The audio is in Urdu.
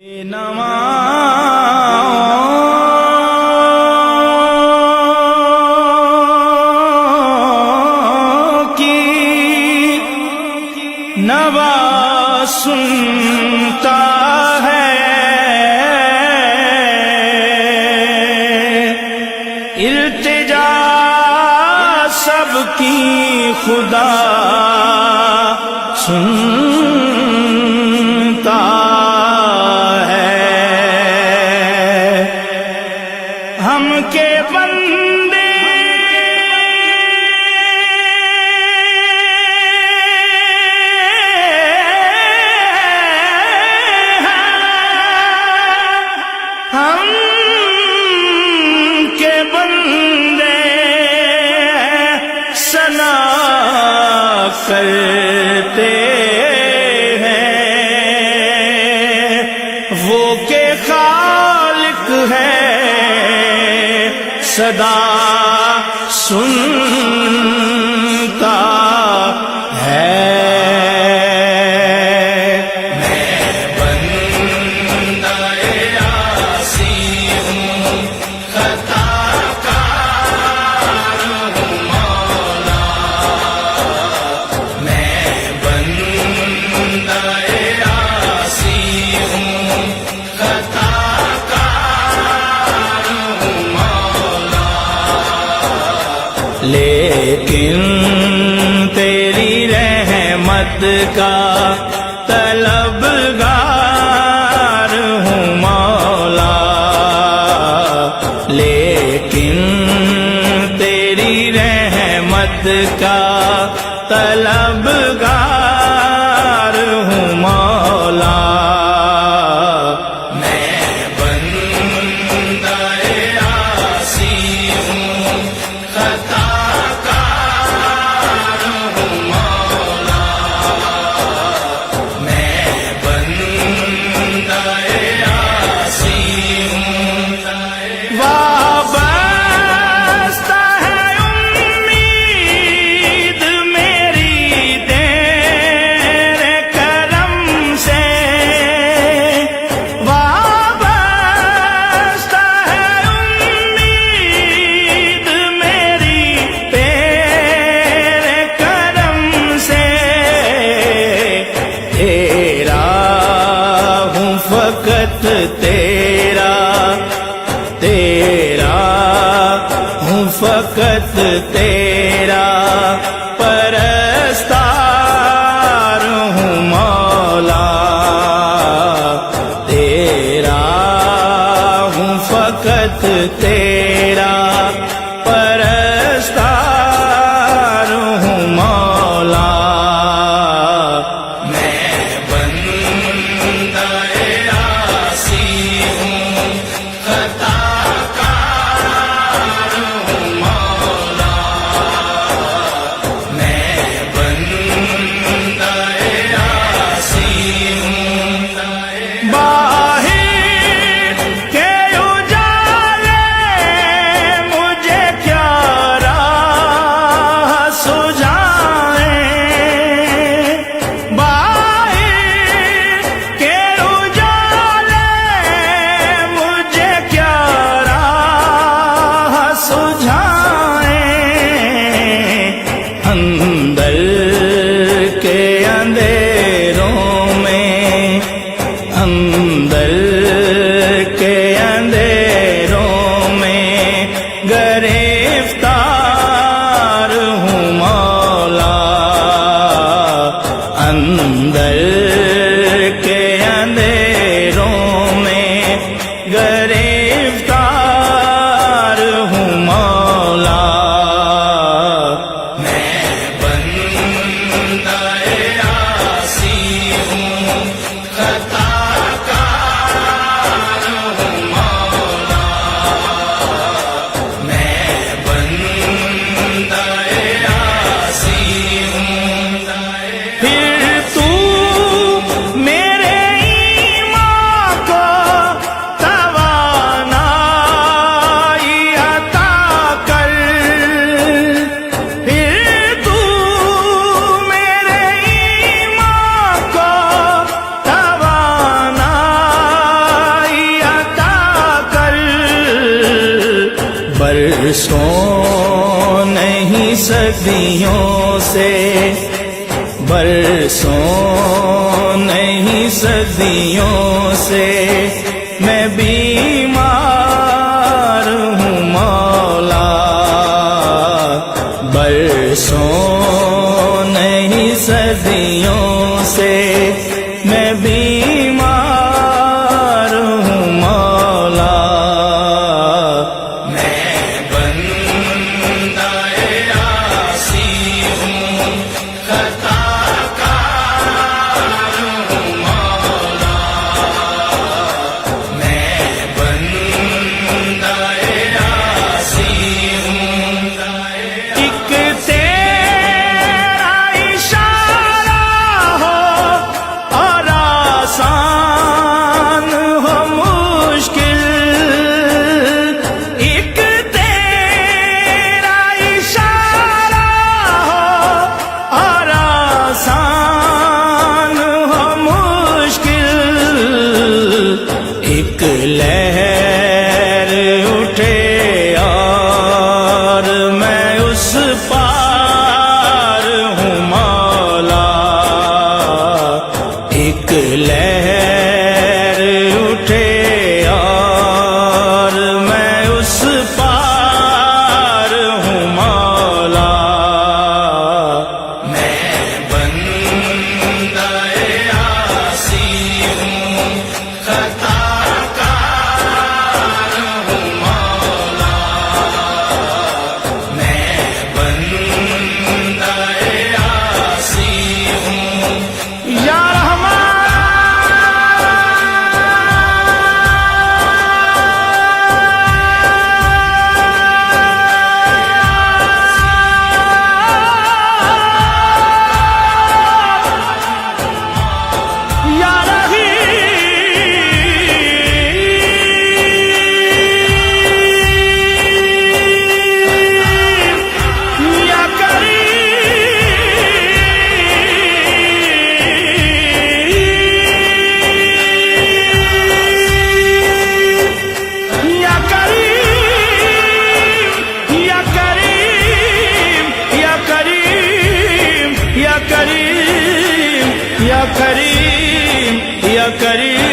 نوا کی نوا سنتا ہے، التجا سب کی خدا سنتا ہم کے بندے ہم کے بندے ثنا کرتے ہیں، وہ کہ خالق ہے صدا سنتا ہے۔ میں بندہ عاصی ہوں، خطا کار ہوں مولا، میں بندہ عاصی ہوں، خطا لیکن تیری رحمت کا طلبگار ہوں مولا، لیکن تیری رحمت کا طلبگار ہوں مولا، میں بندہ عاصی ہوں، خطا فقط تیرا تیرا ہوں، فقط تیرا پرستار ہوں مولا، تیرا ہوں، فقط تیرا پرستار ہوں مولا، اندر کے اندھیروں میں، اندر کے اندھیروں میں گرفتار ہوں مولا، اندر کے اندھیروں میں گرفتار ہوں مولا، میرے ایمان کو تباہ برسوں نہیں صدیوں سے، برسوں نہیں صدیوں سے میں بیمار ہوں مولا، برسوں نہیں صدیوں سے میں بیمار ہوں مولا، میں بندہ عاصی ہوں، خطا کار ہوں مولا، میں بندہ عاصی ہوں، ایک تیرا اشارہ ہو اور آسان ہو مشکل، ایک تیرا اشارہ ہو اور آسان ہو مشکل، ایک لہر اٹھے اور میں اس پار ہوں مولا، ایک لہر اٹھے اور میں اس پار ہوں مولا، میں بندہ عاصی ہوں، خطا کار ہوں مولا، میں بندہ عاصی ہوں، یا کریم یا کریم